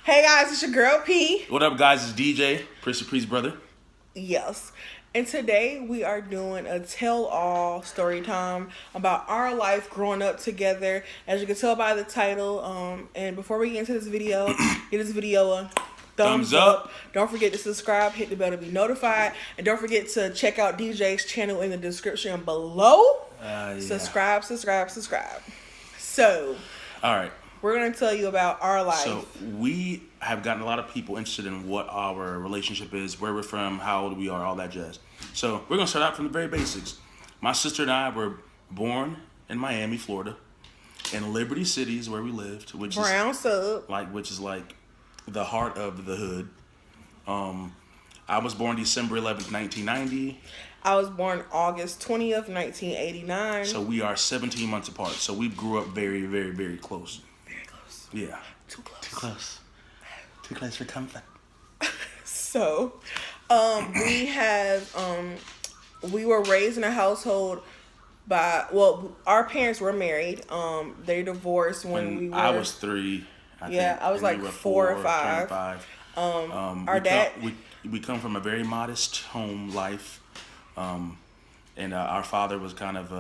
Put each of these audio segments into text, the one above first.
Hey guys, it's your girl P. What up, guys? It's DJ, Prissy brother. Yes. And today we are doing a tell-all story time about our life growing up together. As you can tell by the title, and before we get into this video, give this video a thumbs up. Don't forget to subscribe, hit the bell to be notified, and don't forget to check out DJ's channel in the description below. Yeah. Subscribe. So, all right. We're going to tell you about our life. So we have gotten a lot of people interested in what our relationship is, where we're from, how old we are, all that jazz. So we're going to start out from the very basics. My sister and I were born in Miami, Florida, in Liberty City is where we lived, which is like the heart of the hood. I was born December 11th, 1990. I was born August 20th, 1989. So we are 17 months apart. So we grew up very, very, very close. Very close. Yeah. Too close. Too close. Too close for comfort. So, we were raised in a household our parents were married. They divorced when I was 3. I was like 4 or 5. Our dad... We come from a very modest home life. And our father was kind of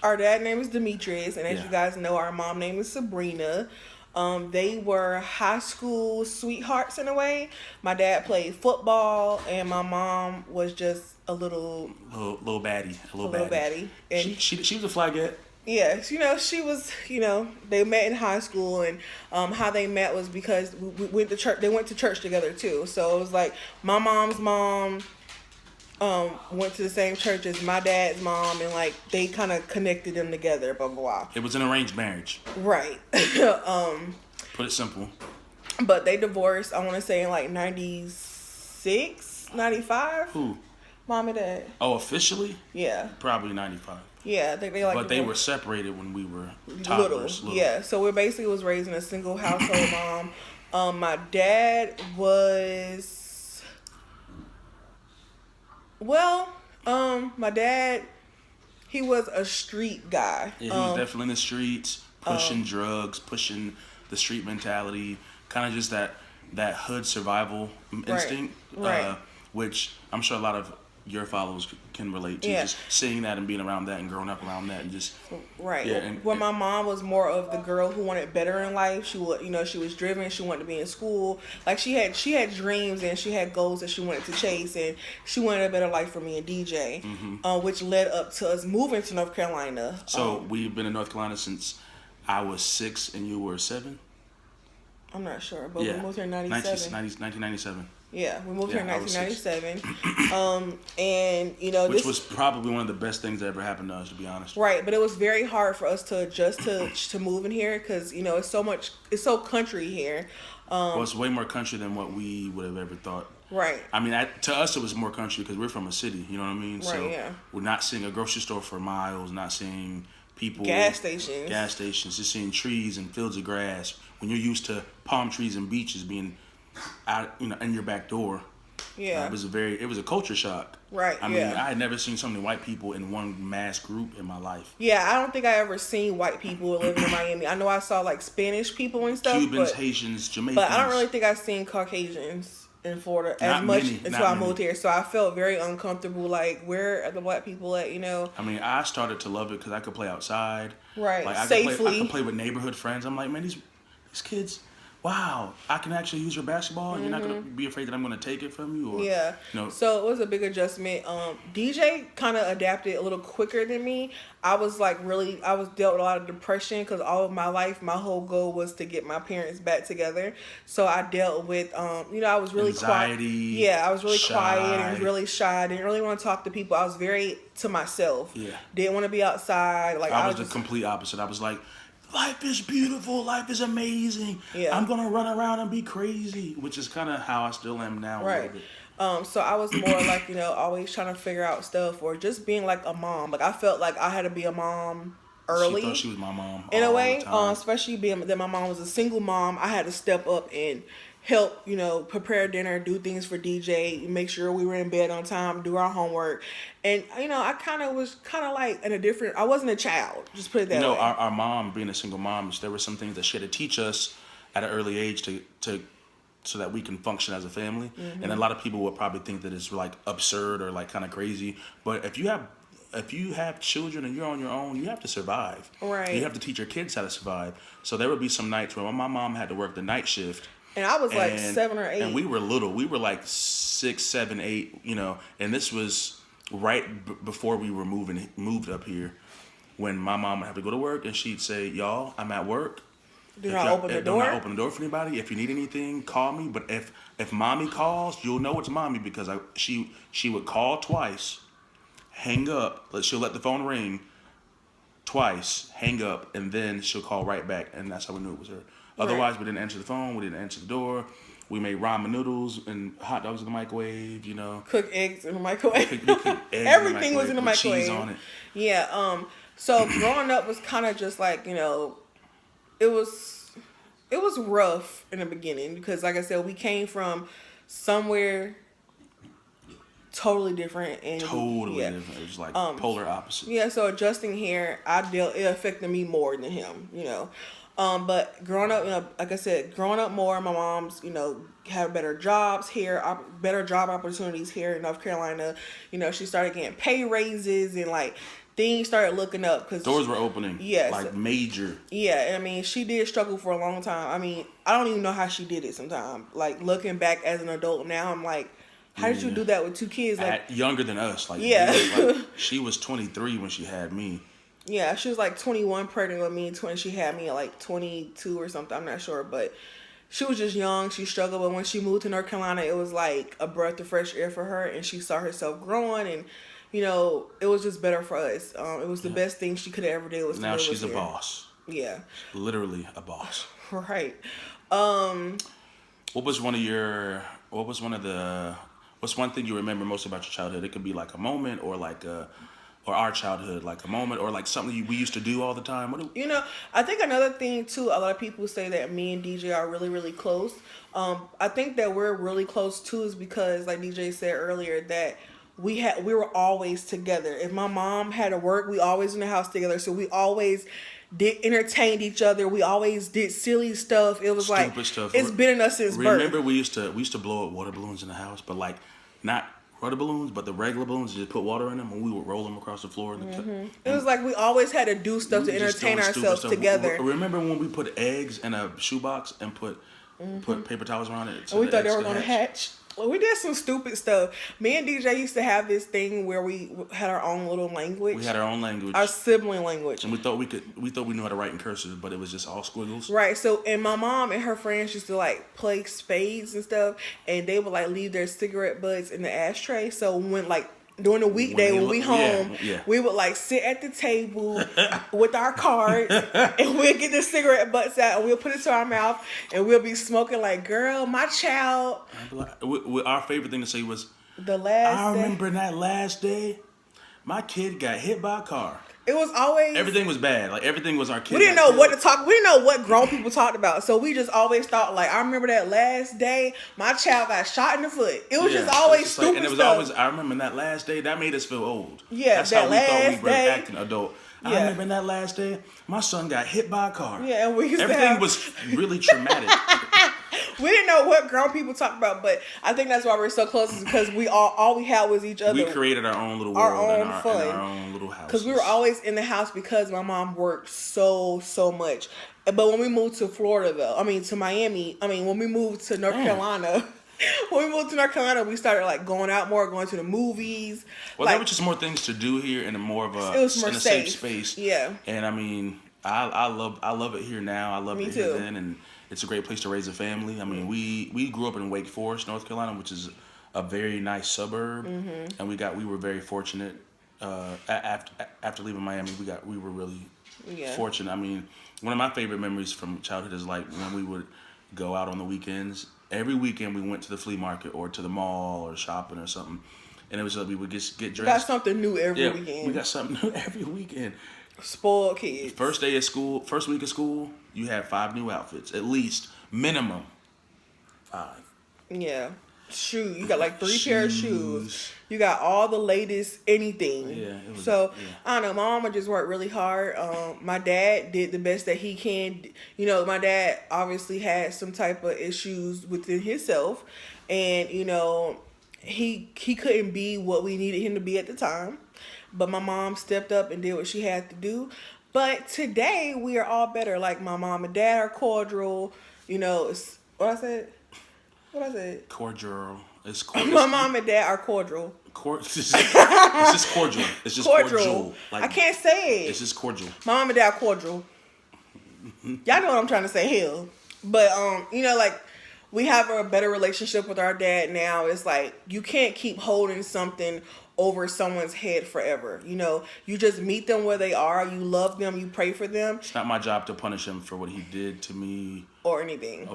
our dad name is Demetrius, and as you guys know, our mom name is Sabrina. They were high school sweethearts in a way. My dad played football, and my mom was just a little baddie. And she was a flagette. Yeah, she was. They met in high school, and how they met was because we went to church. They went to church together too. So it was like my mom's mom went to the same church as my dad's mom, and like they kind of connected them together. Blah blah blah. It was an arranged marriage, right? Put it simple. But they divorced. I want to say in like 96, 95. Who? Mom and dad. Oh, officially? Yeah. Probably 95. Yeah, I think they like. But they were separated when we were toddlers. Little. Yeah, so we basically was raised in a single household. Mom. My dad was. Well, my dad, he was a street guy. Yeah, he was definitely in the streets, pushing drugs, pushing the street mentality, kind of just that hood survival instinct, right. Which I'm sure a lot of your followers can relate to, just seeing that and being around that and growing up around that and just right. Yeah, my mom was more of the girl who wanted better in life. She would, she was driven. She wanted to be in school. Like she had dreams and she had goals that she wanted to chase, and she wanted a better life for me and DJ, which led up to us moving to North Carolina. So we've been in North Carolina since I was 6 and you were 7. I'm not sure, but we moved here in 1997. Yeah, we moved here in 1997. And which was probably one of the best things that ever happened to us, to be honest. Right, but it was very hard for us to adjust to moving here because it's so country here. Well, it's way more country than what we would have ever thought. Right. I mean, to us it was more country because we're from a city. You know what I mean? Right. So yeah. We're not seeing a grocery store for miles. Not seeing people. Gas stations. Just seeing trees and fields of grass. When you're used to palm trees and beaches being out, in your back door. Yeah. It was a culture shock. Right. I mean, I had never seen so many white people in one mass group in my life. Yeah, I don't think I ever seen white people living in Miami. I know I saw like Spanish people and stuff. Cubans, Haitians, Jamaicans. But I don't really think I've seen Caucasians in Florida as much until I moved here. So I felt very uncomfortable. Like, where are the white people at? I mean, I started to love it because I could play outside. Right. Like, safely. I could play with neighborhood friends. I'm like, man, these kids. Wow, I can actually use your basketball, and you're not gonna be afraid that I'm gonna take it from you. Or, So it was a big adjustment. DJ kind of adapted a little quicker than me. I was dealt with a lot of depression because all of my life, my whole goal was to get my parents back together. So I dealt with, I was really anxiety. Quiet. Yeah, I was really quiet and really shy. I didn't really want to talk to people. I was very to myself. Yeah, didn't want to be outside. Like I was the complete opposite. I was like, life is beautiful. Life is amazing. Yeah. I'm going to run around and be crazy, which is kind of how I still am now. Right. So I was more like, always trying to figure out stuff or just being like a mom. Like I felt like I had to be a mom early. She thought she was my mom. In a way, especially being that my mom was a single mom, I had to step up and help, prepare dinner, do things for DJ, make sure we were in bed on time, do our homework. And, I was like in a different, I wasn't a child, just put it that way. Our mom, being a single mom, there were some things that she had to teach us at an early age to so that we can function as a family. Mm-hmm. And a lot of people would probably think that it's like absurd or like kind of crazy. But if you have children and you're on your own, you have to survive. Right. You have to teach your kids how to survive. So there would be some nights where my mom had to work the night shift. And I was like 7 or 8. And we were little. We were like 6, 7, 8, and this was right before we were moved up here, when my mom would have to go to work and she'd say, "Y'all, I'm at work. Do not open the door. Do not open the door for anybody. If you need anything, call me. But if mommy calls, you'll know it's mommy, because she would call twice, hang up. She'll let the phone ring twice, hang up, and then she'll call right back, and that's how we knew it was her. Otherwise, we didn't answer the phone. We didn't answer the door. We made ramen noodles and hot dogs in the microwave. Cook eggs in the microwave. We cooked eggs Everything was in the with microwave. cheese on it. Yeah. So growing up was kind of just like, it was rough in the beginning, because like I said, we came from somewhere totally different, and Totally different. It was like polar opposite. Yeah, so adjusting here, it affected me more than him, But growing up, like I said, growing up more, my mom's, had better jobs here, better job opportunities here in North Carolina. She started getting pay raises, and like things started looking up, because doors were opening. Yes. Like major. Yeah, I mean, she did struggle for a long time. I mean, I don't even know how she did it sometimes. Like, looking back as an adult now, I'm like, how did you do that with 2 kids? Like, younger than us. Like, yeah. She was 23 when she had me. Yeah, she was like 21 pregnant with me. She had me at like 22 or something. I'm not sure, but she was just young. She struggled, but when she moved to North Carolina, it was like a breath of fresh air for her, and she saw herself growing, and it was just better for us. It was the best thing she could have ever did. Was now she's a boss. Yeah, literally a boss. Right. What's one thing you remember most about your childhood? It could be like a moment, or like or our childhood, like a moment, or like something we used to do all the time. I think another thing too, a lot of people say that me and DJ are really, really close. I think that we're really close too is because, like DJ said earlier, that we were always together. If my mom had to work, we always in the house together. So we always entertained each other. We always did silly stuff. It was Stupid like stuff. It's been in us since birth. Remember, we used to blow up water balloons in the house, but like not water balloons, but the regular balloons. Just put water in them, and we would roll them across the floor. It was like we always had to do stuff to entertain ourselves together. Remember when we put eggs in a shoebox and put paper towels around it? And we thought they were going to hatch. Well, we did some stupid stuff. Me and DJ used to have this thing where we had our own little language. We had our own language. Our sibling language. And we thought we knew how to write in cursive, but it was just all squiggles. Right. So, and my mom and her friends used to like play spades and stuff, and they would like leave their cigarette butts in the ashtray. So when like during the weekday when we home, we would like sit at the table with our cards, and we'll get the cigarette butts out, and we'll put it to our mouth, and we'll be smoking like, "Girl, my child." Our favorite thing to say was, "The last." I remember that last day, my kid got hit by a car. It was always everything was bad. Like everything was our kid. We didn't know what to talk. We didn't know what grown people talked about. So we just always thought like, I remember that last day my child got shot in the foot. It was just always stupid and it was stuff. always. I remember that last day. That made us feel old. Yeah, that's that how we thought we were day, acting adult. Yeah. I remember that last day my son got hit by a car. Yeah, and we used everything was really traumatic. We didn't know what grown people talked about, but I think that's why we're so close, is because we all we had was each other. We created our own little world, in our own little house. Because we were always in the house because my mom worked so much. But when we moved to Florida, though, to Miami, when we moved to North Carolina. When we moved to North Carolina, we started like going out more, going to the movies. Well, there were just more things to do here, and more of a safe space. Yeah, and I love it here now. I loved it here then, and it's a great place to raise a family. We grew up in Wake Forest, North Carolina, which is a very nice suburb, and we were very fortunate. After leaving Miami, we were really fortunate. One of my favorite memories from childhood is like when we would go out on the weekends. Every weekend we went to the flea market or to the mall or shopping or something, and it was like we would get dressed. We got something new every weekend. We got something new every weekend. Spoiled kids. First week of school, you had 5 new outfits, at least minimum 5. Yeah. shoe. You got like 3 pair of shoes. You got all the latest anything. Yeah. It was, So yeah. I don't know. My mama just worked really hard. My dad did the best that he can. You know, my dad obviously had some type of issues within himself, and you know, he couldn't be what we needed him to be at the time. But my mom stepped up and did what she had to do. But today we are all better. Like my mom and dad are cordial. You know, it's, what I said. Cordial. It's cordial. My mom and dad are cordial. It's just cordial. It's just cordial. Like, I can't say it. It's just cordial. My mom and dad are cordial. Y'all know what I'm trying to say, hell. But you know, like we have a better relationship with our dad now. It's like you can't keep holding something over someone's head forever. You know, you just meet them where they are. You love them. You pray for them. It's not my job to punish him for what he did to me or anything.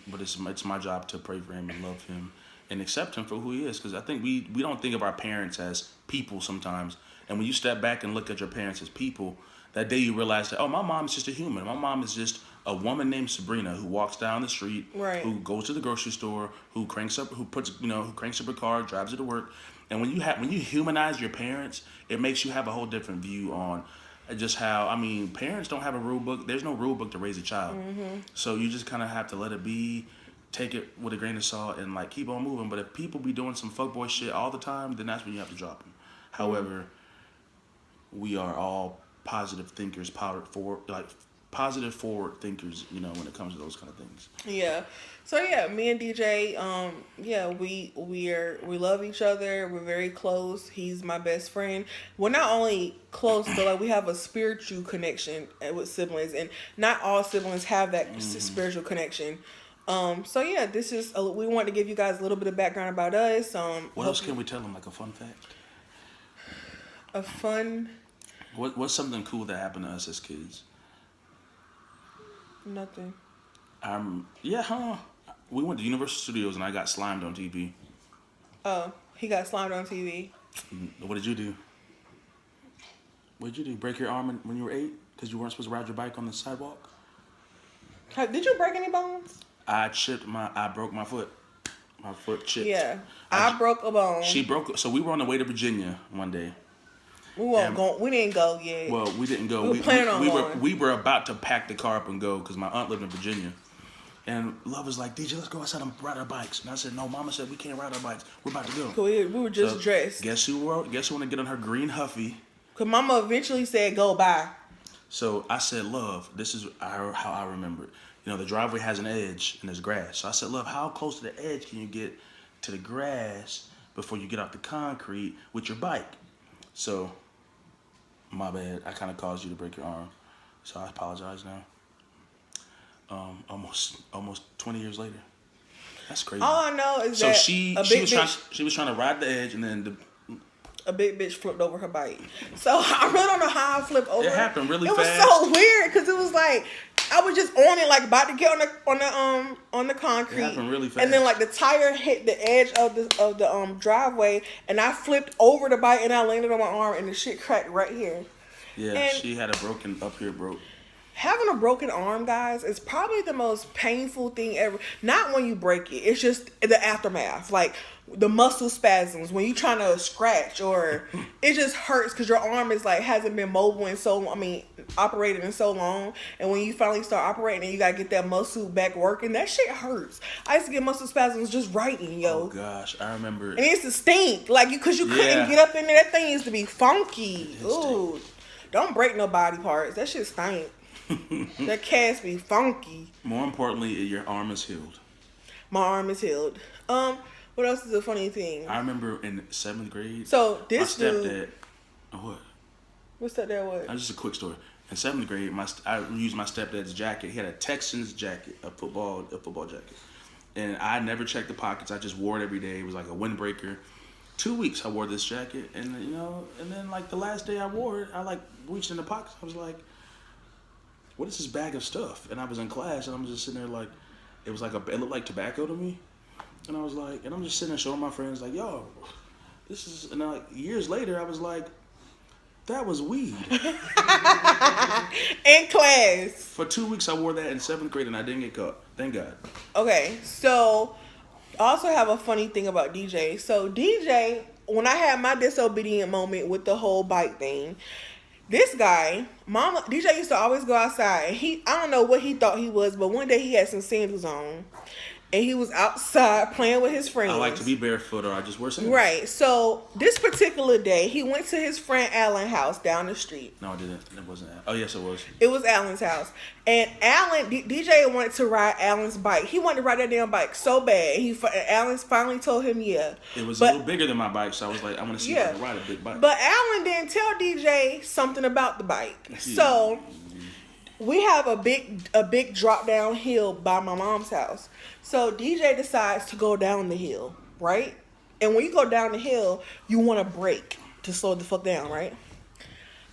But it's my job to pray for him and love him and accept him for who he is. Because I think we don't think of our parents as people sometimes. And when you step back and look at your parents as people, that day you realize that, oh, my mom is just a human. My mom is just a woman named Sabrina who walks down the street, right, who goes to the grocery store, who cranks up her car, drives her to work. And when you humanize your parents, it makes you have a whole different view on just how, I mean, parents don't have a rule book. There's no rule book to raise a child. Mm-hmm. So you just kind of have to let it be, take it with a grain of salt, and like keep on moving. But if people be doing some fuckboy shit all the time, then that's when you have to drop them. Mm-hmm. However, we are all positive thinkers, positive forward thinkers, you know, when it comes to those kind of things. Yeah. So yeah, me and DJ, we love each other. We're very close. He's my best friend. We're not only close, but like we have a spiritual connection with siblings, and not all siblings have that spiritual connection. So yeah, this is we want to give you guys a little bit of background about us. What else can we tell them? Like a fun fact? A fun. What's something cool that happened to us as kids? Nothing. We went to Universal Studios and I got slimed on TV. Oh, he got slimed on TV. What did you do? What did you do? Break your arm when you were 8 because you weren't supposed to ride your bike on the sidewalk? Did you break any bones? I broke my foot. My foot chipped. Yeah, I broke a bone. She broke. So we were on the way to Virginia one day. We didn't go yet. Well, we didn't go. We were planning on going. We were about to pack the car up and go because my aunt lived in Virginia. And Love was like, DJ, let's go outside and ride our bikes. And I said, no, Mama said we can't ride our bikes. We're about to go. We were just dressed. Guess who want to get on her green Huffy? Because Mama eventually said, go by. So I said, Love, this is how I remember it. You know, the driveway has an edge and there's grass. So I said, Love, how close to the edge can you get to the grass before you get off the concrete with your bike? So, my bad. I kind of caused you to break your arm. So I apologize now. Almost 20 years later. That's crazy. All I know is so that she was trying to ride the edge, and then a big bitch flipped over her bike. So I really don't know how I flipped over. It happened really fast. It was so weird because it was like I was just on it, like about to get on the concrete. It happened really fast. And then like the tire hit the edge of the driveway, and I flipped over the bike and I landed on my arm, and the shit cracked right here. Yeah, and she had a broken up here broke. Having a broken arm, guys, is probably the most painful thing ever. Not when you break it. It's just the aftermath. Like, the muscle spasms when you're trying to scratch, or it just hurts because your arm is like, hasn't been mobile operated in so long. And when you finally start operating and you got to get that muscle back working, that shit hurts. I used to get muscle spasms just writing, yo. Oh, gosh. I remember. And it used to stink. Like, because you couldn't get up in there. That thing used to be funky. Ooh. Don't break no body parts. That shit stink. That cast be funky. More importantly, your arm is healed. My arm is healed. What else is a funny thing? I remember in 7th grade. So this my stepdad. Dude, What? What's that? What? Just a quick story. In 7th grade, I used my stepdad's jacket. He had a Texans jacket, a football jacket, and I never checked the pockets. I just wore it every day. It was like a windbreaker. 2 weeks I wore this jacket, and and then like the last day I wore it, I like reached in the pockets. I was like, what is this bag of stuff? And I was in class, and I'm just sitting there like, it looked like tobacco to me. And I was like, and I'm just sitting there showing my friends like, yo, this is, and like years later, I was like, that was weed. In class. For 2 weeks, I wore that in 7th grade, and I didn't get caught. Thank God. Okay, so I also have a funny thing about DJ. So DJ, when I had my disobedient moment with the whole bike thing, this guy, Mama DJ used to always go outside. And I don't know what he thought he was, but one day he had some sandals on, and he was outside playing with his friends. I like to be barefoot, or I just wear sandals. Right. So this particular day, he went to his friend Alan's house down the street. No, I didn't. It wasn't. Oh, yes, it was. It was Alan's house, and DJ wanted to ride Alan's bike. He wanted to ride that damn bike so bad. Alan finally told him, yeah. It was a little bigger than my bike, so I was like, I want to see if I can ride a big bike. But Alan didn't tell DJ something about the bike, so we have a big drop down hill by my mom's house. So DJ decides to go down the hill, right? And when you go down the hill, you want to brake to slow the fuck down, right?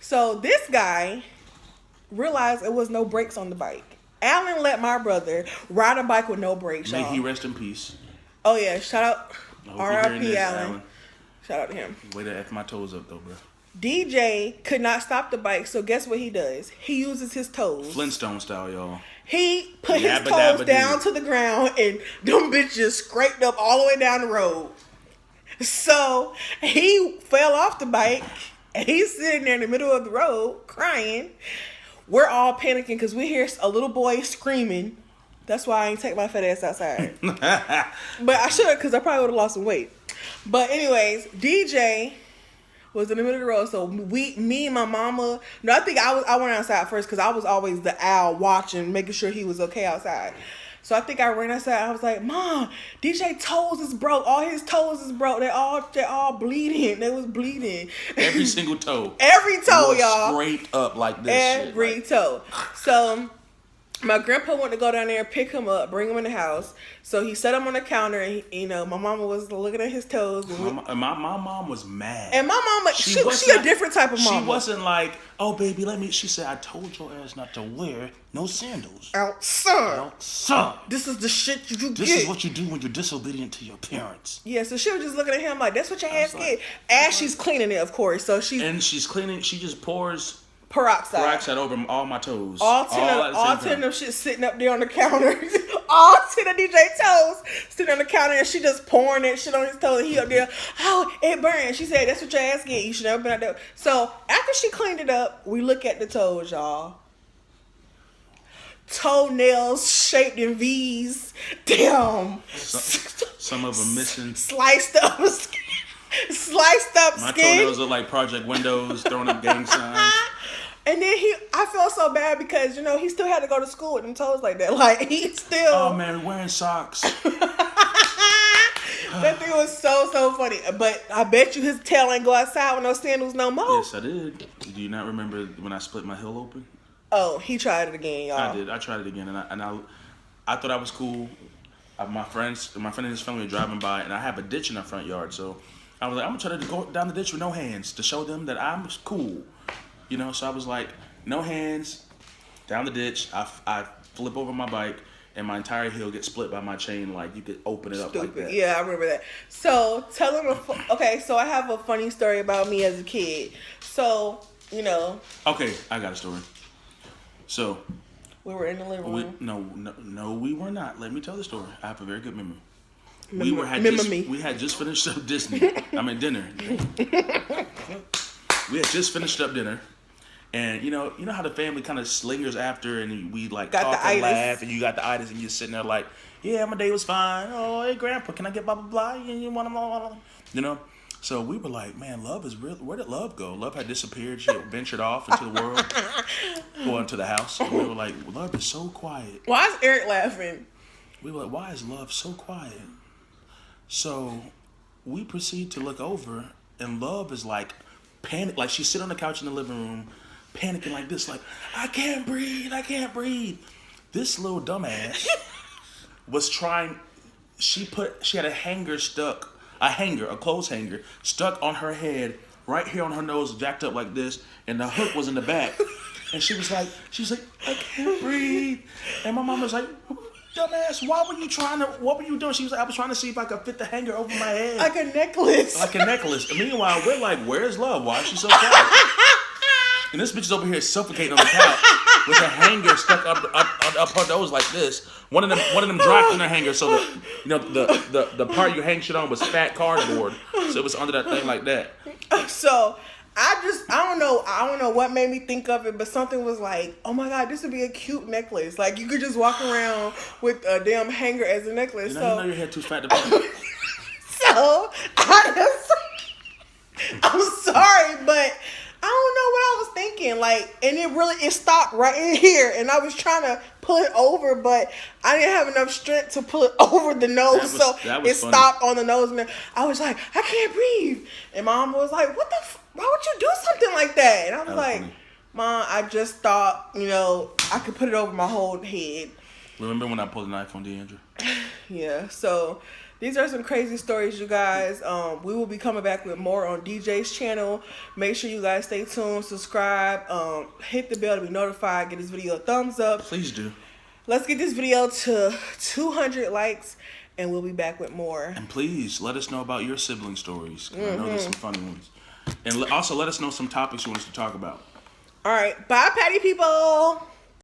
So this guy realized it was no brakes on the bike. Alan let my brother ride a bike with no brakes, May y'all. he rest in peace. Oh yeah, shout out R.I.P. Alan. Alan. Shout out to him. Way to F my toes up though, bro. DJ could not stop the bike, so guess what he does? He uses his toes. Flintstone style, y'all. He put his toes down to the ground, and them bitches scraped up all the way down the road. So he fell off the bike, and he's sitting there in the middle of the road crying. We're all panicking because we hear a little boy screaming. That's why I ain't take my fat ass outside. But I should have, because I probably would have lost some weight. But anyways, DJ was in the middle of the road. So me and my mama. No, I think I went outside first because I was always the owl watching, making sure he was okay outside. So I think I ran outside. I was like, Mom, DJ toes is broke. All his toes is broke. They're all bleeding. They was bleeding. Every single toe. Every toe, y'all. Straight up like this. Every toe. So my grandpa wanted to go down there and pick him up, bring him in the house. So he set him on the counter, and my mama was looking at his toes. And my mom was mad. And my mama, she a different type of mama. She wasn't like, oh baby, she said, I told your ass not to wear no sandals. Outside. Outside. This is the shit you get. This is what you do when you're disobedient to your parents. Yeah, so she was just looking at him like, that's what your ass get. As she's cleaning it, of course. So she's cleaning, she just pours peroxide over all my toes. All 10 of them shit sitting up there on the counter. All 10 of DJ toes sitting on the counter, and she just pouring that shit on his toes, and he up there, oh, it burned. She said, that's what your ass get. You should never been out there. So after she cleaned it up, we look at the toes, y'all. Toenails shaped in V's. Damn. Some of them missing. Sliced up skin. My toenails look like Project Windows, throwing up gang signs. And then I felt so bad because, he still had to go to school with them toes like that. Like, he still... Oh, man, wearing socks. That thing was so funny. But I bet you his tail ain't go outside with no sandals no more. Yes, I did. Do you not remember when I split my heel open? Oh, he tried it again, y'all. I did. I tried it again, and I thought I was cool. My friend and his family were driving by, and I have a ditch in our front yard, so I was like, I'm gonna try to go down the ditch with no hands to show them that I'm cool. So I was like, no hands, down the ditch. I flip over my bike, and my entire heel gets split by my chain. Like, you could open it up like that. Yeah, I remember that. So tell them. Okay, so I have a funny story about me as a kid. So Okay, I got a story. So we were in the living room. No, we were not. Let me tell the story. I have a very good memory. We had just finished up dinner. We had just finished up dinner. And you know how the family kind of lingers after, and we like talk and laugh, and you got the itis, and you're sitting there like, yeah, my day was fine. Oh, hey, Grandpa, can I get blah blah blah? You want to, So we were like, man, love is real. Where did love go? Love had disappeared. She had ventured off into the world, going to the house. And we were like, love is so quiet. Why is Eric laughing? We were like, why is love so quiet? So we proceed to look over, and love is like panic. Like she's sitting on the couch in the living room, panicking like this, like, I can't breathe. This little dumbass was trying. She had a clothes hanger stuck on her head, right here on her nose, jacked up like this, and the hook was in the back. And she was like, I can't breathe. And my mom was like, dumbass, what were you doing? She was like, I was trying to see if I could fit the hanger over my head. Like a necklace. And meanwhile, we're like, where's love? Why is she so quiet? And this bitch is over here suffocating on the couch. with a hanger stuck up her nose like this. One of them dry cleaner hangers, so the part you hang shit on was fat cardboard, so it was under that thing like that. So I don't know what made me think of it, but something was like, oh my God, this would be a cute necklace. Like you could just walk around with a damn hanger as a necklace. You so know your head too fat to. So I'm sorry, but I don't know what I was thinking. Like, and it stopped right in here, and I was trying to pull it over, but I didn't have enough strength to pull it over the nose, so it stopped on the nose, and I was like, I can't breathe. And Mom was like, "What the? Why would you do something like that?" And I was like, funny. "Mom, I just thought, I could put it over my whole head." Remember when I pulled a knife on Deandra? Yeah. So. These are some crazy stories, you guys. We will be coming back with more on DJ's channel. Make sure you guys stay tuned, subscribe, hit the bell to be notified, get this video a thumbs up. Please do. Let's get this video to 200 likes, and we'll be back with more. And please, let us know about your sibling stories. I know there's some funny ones. And also let us know some topics you want us to talk about. All right. Bye, Patty people.